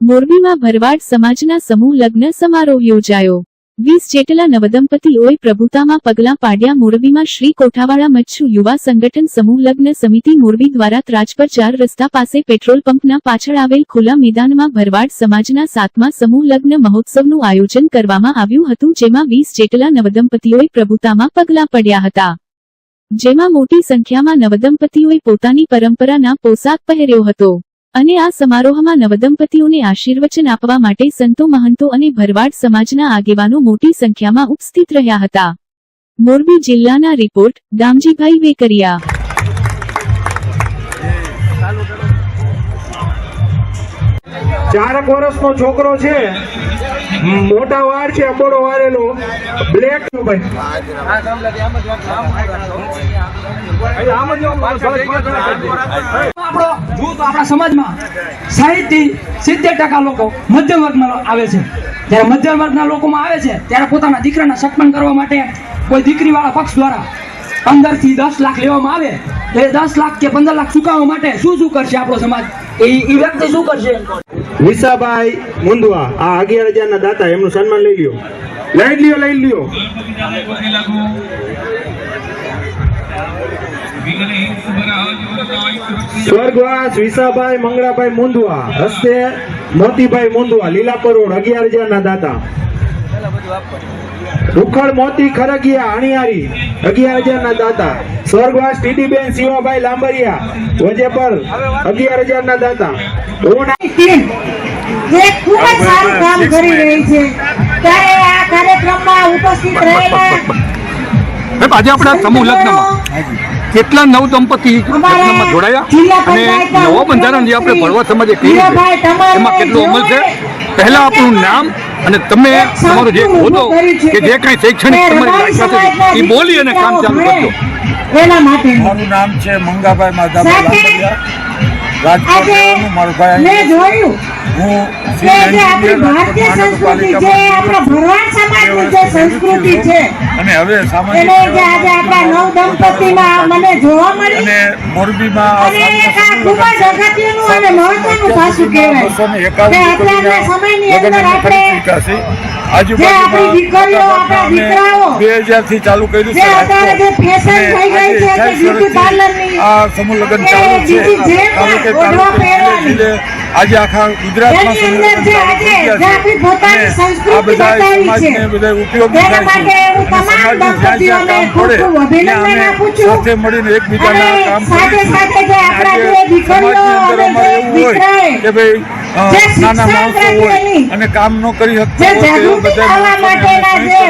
મોરબીમાં ભરવાડ સમાજના સમૂહ લગ્ન સમારોહ યોજાયો। 20 જેટલા નવદંપતીઓએ પ્રભુતામાં પગલાં પાડ્યા। મોરબીમાં શ્રી કોઠાવાળા મચ્છુ યુવા સંગઠન સમૂહ લગ્ન સમિતિ મોરબી દ્વારા ત્રાજપર 4 રસ્તા પાસે પેટ્રોલ પંપના પાછળ આવેલ ખુલ્લા મેદાનમાં ભરવાડ સમાજના 7મા સમૂહ લગ્ન મહોત્સવનું આયોજન કરવામાં આવ્યું હતું, જેમાં 20 જેટલા નવદંપતીઓએ પ્રભુતામાં પગલાં પડ્યા હતા, જેમાં મોટી સંખ્યામાં નવદંપતીઓએ પોતાની પરંપરાના પોશાક પહેર્યો હતો અને આ સમારોહમાં નવદંપતીઓને આશીર્વચન આપવા માટે સંતો, મહંતો અને ભરવાડ સમાજના આગેવાનો મોટી સંખ્યામાં ઉપસ્થિત રહ્યા હતા। મોરબી જિલ્લાના રિપોર્ટ દામજીભાઈ વેકરિયા। 4 વર્ષનો છોકરો છે, મોટા વાળ છે, અબોડો વાળેલો, બ્લેક આપણા સમાજમાં 60 થી 70% લોકો મધ્યમ વર્ગમાં આવે છે। જ્યારે મધ્યમ વર્ગના લોકોમાં આવે છે ત્યારે પોતાના દીકરાના સન્માન કરવા માટે કોઈ દીકરીવાળા પક્ષ દ્વારા 15 થી 10 લાખ લેવામાં આવે તો એ 10 લાખ કે 15 લાખ ચૂકવવા માટે શું કરશે આપણો સમાજ? એ વ્યક્તિ શું કરશે? વિસાભાઈ મુંદવા આ 11,000 ના દાતા, એમનું સન્માન લઈ લ્યો। સ્વર્ગવાસ વિસાભાઈ મંગળાભાઈ મુંદવા, હસ્તે મોતીભાઈ મુંદવા, લીલાપર રોડ, 11,000 ના દાતા। ઉખડ મોતી ખરગિયા અણિયારી, 11,000 ના દાતા। સ્વર્ગવાસ ટીડીબેન શિવાભાઈ લાંબરિયા, વજેપર, 11,000 ના દાતા। ખૂબ જ સારું કામ કરી રહી છે ત્યારે આ કાર્યક્રમમાં ઉપસ્થિત રહેલા આજે આપણા સમૂહ લગ્નમાં કેટલા નવ દંપતી લગ્નમાં જોડાયા અને નવો બંધારણ જે આપણે ભરવાડ સમાજે કર્યું છે એમાં કેટલો અમલ છે? પહેલા આપણું નામ અને તમે તમારો જે હોદ્દો કે જે કઈ શૈક્ષણિક તમારી લાયકાત એ બોલી અને કામ ચાલુ કરજો। એના માટે મારું નામ છે મંગાભાઈ માધાભાઈ લાંબરિયા, રાજકોટ મારું ભાઈ। મેં જોયું હું કે જે આપણી ભારતીય સંસ્કૃતિ છે, આપણા ભરવાડ સમાજની જે સંસ્કૃતિ છે અને હવે એને સામાજિક જે આજે આપણા નવ દંપતીમાં મને જોવા મળી અને મોરબીમાં અને એક આ ખૂબ જ અગત્યનું અને મહત્વનું પાસું કહેવાય કે અત્યારના સમયની અંદર આપણે જે આપણી દીકરીઓ, આપણા દીકરાઓ 2000 થી ચાલુ કર્યું જે અત્યારે જે ફેશન થઈ ગઈ છે કે બ્યુટી પાર્લરની આ સમૂહ લગ્ન ચાલુ છે આજે આખા ગુજરાતમાં એની અંદર જે આજે જે આપણી પોતાની સંસ્કૃતિ બતાવી છે તેના માટે હું તમામ દંપતીઓને ખૂબ ખૂબ અભિનંદન આપું છું। સાથે મળીને એકબીજાના કામ સાથે સાથે જે આપણા જે દીકરીઓ અને જે દીકરાએ કે ભાઈ નાના માણસો હોય અને કામ ન કરી શકતા હોય તો બધા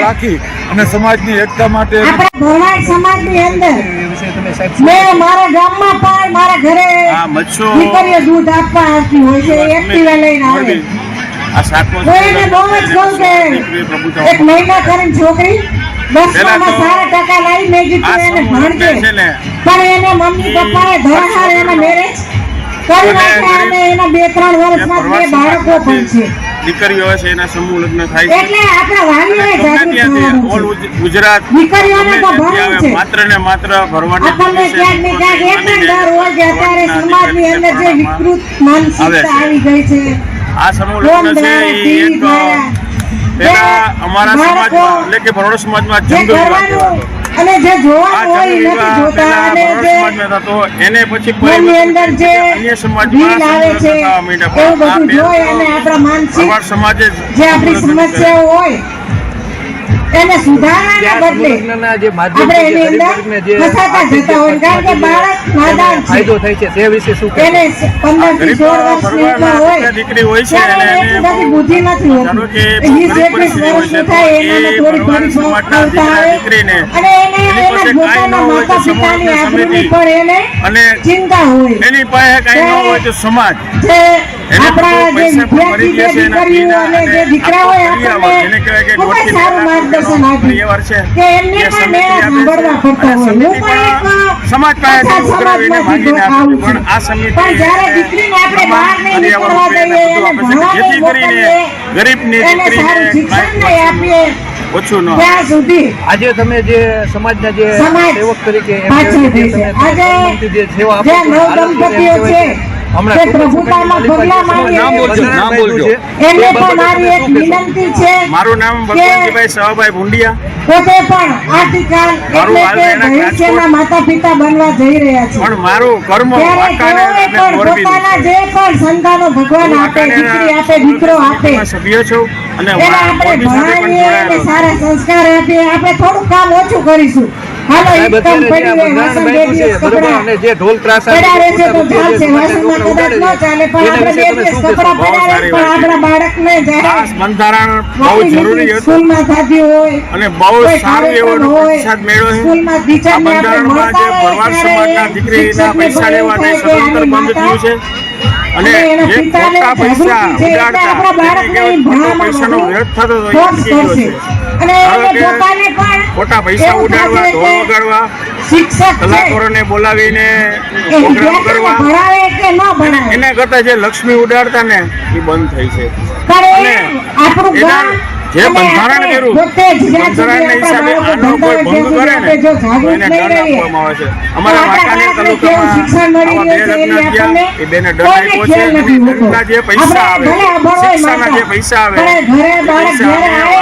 રાખી અને સમાજની એકતા માટે આપણા ભરવાડ સમાજની અંદર મેં મારા ગામમાં પણ મારા ઘરે દીકરીઓ દૂધ આપવા આવતી હોય છે, એક્ટિવા લઈને આવે। હું એને બહુ જ કહું કે એક મહિના કરીને છોકરી 10માં સારા ટકા લાવી, મેં કીધું એને ભણજે, પણ એને મમ્મી પપ્પાએ ધરાહાર એના મેરેજ કરી નાખ્યા અને એના 2-3 વર્ષમાં 2 બાળકો પણ છે। દીકરીઓ છે એના સમૂહ લગ્ન થાય છે એટલે આપણા વાલીઓએ જાગૃત થવાનું છે। ગુજરાત દીકરીઓને તો ભણવું છે, માત્ર ને માત્ર ભરવાડ આપણને ક્યાંક ને ક્યાંક એક જ ડર હોય કે અત્યારે સમાજની અંદર જે વિકૃત માનસિકતા આવી ગઈ છે, આ સમૂહ લગ્ન છે એ એક પેલા અમારા સમાજમાં એટલે કે ભરવાડ સમાજમાં જંગલ અને જે જોવાનું હોય નથી જોતા અને જે એને પછી મનની અંદર જે અન્ય ભીલ આવે છે એવું બધું જોઈ અને આપણા માનસિક સમાજે જે આપણી સમસ્યાઓ હોય એને સુધારવાના બદલે આપણે એની અંદર ફસાતા જતા હોય, કારણ કે બાળક નાદાન છે, એને 15 થી 16 વર્ષની ઉંમર હોય ત્યારે એટલી બધી બુદ્ધિ નથી હોતી, 20-21 વર્ષનું થાય એનામાં થોડી ઘણી આવતા આવે અને એને એના પોતાના માતા પિતાની આબરૂની પણ એને ચિંતા હોય। એની પાસે કઈ ન હોય તો સમાજ જે આપણા જે વિદ્યાર્થી જે દીકરીઓ અને જે દીકરાઓ આપણને ખૂબ જ સારું માર્ગદર્શન આપ્યું કે એમને પણ મેળા સાંભળવા પડતા હોય। હું પણ એક સમાજ સમાજમાંથી આવું છું, પણ જ્યારે દીકરીને આપણે બહાર નહીં નીકળવા દઈએ, એને ભણવા નહીં મોકલીએ, એને સારું શિક્ષણ નહીં આપીએ ત્યાં સુધી આજે તમે જે સમાજના જે સેવક તરીકે પાછળ થઈ છે। આજે જે નવ દંપતીઓ છે હમણાં જે પ્રભુતામાં પગલા માંડી નામ બોલજો, નામ બોલજો. એમને પણ મારી એક વિનંતી છે મારું નામ કે ભગવાનજીભાઈ સવાભાઈ ભુંડિયા. પોતે પણ આવતીકાલ મારું એટલે હાલ કે રહેણાંક ભવિષ્યના માતા પિતા બનવા જઈ રહ્યા છે પણ મારું કર્મ ત્યારે વાંકાનેર તેઓએ અને પણ મોરબીનું પોતાના છે. જે પણ સંતાનો ભગવાન આપે, દીકરી આપે, દીકરો આપે, માં સભ્ય છું અને એને આપણે મોરબી સાથે પણ ભણાવીએ અને જોડાયેલો છું. સારા સંસ્કાર આપીએ. આપણે થોડું કામ ઓછું કરીશું. હાલો સાહેબ, ઇન્કમ અત્યારે જે પડી આ હોય, વાસણ બંધારણ બે દિવસ બરોબર, કપડાં અને જે ઢોલ ત્રાસા પડ્યા રહેશે તો પોતા ચાલશે. જે વાસણમાં કદાચ ન ચાલે પણ એના આપણે વિશે બે તમે દિવસ શું કહેશો? કપડાં પડ્યા રહે સારી પણ વાત છે. આપણા બાળકને ખાસ જાહેર બંધારણ બહુ આપણી જરૂરી meeting હતું સ્કૂલમાં થતી હોય અને બહુ કોઈ સારું એવો કાર્યક્રમ હોય, પ્રતિસાદ મેળવ્યો છે. સ્કૂલમાં આ ટીચરને આપણે બંધારણમાં મળતા જે હોય ભરવાડ ત્યારે સમાજના દીકરીના શિક્ષકને પૈસા પણ એવું લેવાને થાય કે સદંતર આની બંધ માતા થયું છે અને અને એના જે પિતાને ખોટા પૈસા જાગૃતિ છે એટલે ઉડાડતા આપણા બાળકને એને કેવળ ખોટો ભણવામાં પૈસાનો વધુ વ્યર્થ થતો હતો એ ફોર્સ અટકી ગયો કરશે. છે. અને ધારો એને કે પોતાને પણ ખોટા પૈસા એવું ઉડાડવા, થશે ઢોલ કે વગાડવા, શિક્ષક છે કલાકારોને બોલાવીને એ પ્રોગ્રામ વિદ્યાર્થીને કરવા, ભણાવે કે ન ભણાવે એના કરતા જે લક્ષ્મી ઉડાડતા ને એ બંધ થઈ છે. પણ એ અને આપણું એના ગામ જે અને બંધારણ આપણે કર્યું, પોતે જ જ્યાં સુધી બંધારણના હિસાબે આપણા આનો કોઈ બાળકો ભંગ કરે ને જો તો જાગૃત એને નહીં દંડ રહીએ આપવામાં આવે છે. અમારા આપણા વાંકાનેર બાળકને કેવું શિક્ષણ તાલુકામાં મળી આવા બે રહ્યું છે લગ્ન એની થયા, એ બેને દંડ આપણને આપ્યો છે. ખ્યાલ નથી હોતો. દંડના જે પૈસા આપણે આવે, ભલે અભણ હોય શિક્ષાના જે માતા, પૈસા આવે, પણ ઘરે એ બાળક પૈસા જ્યારે અમે આવે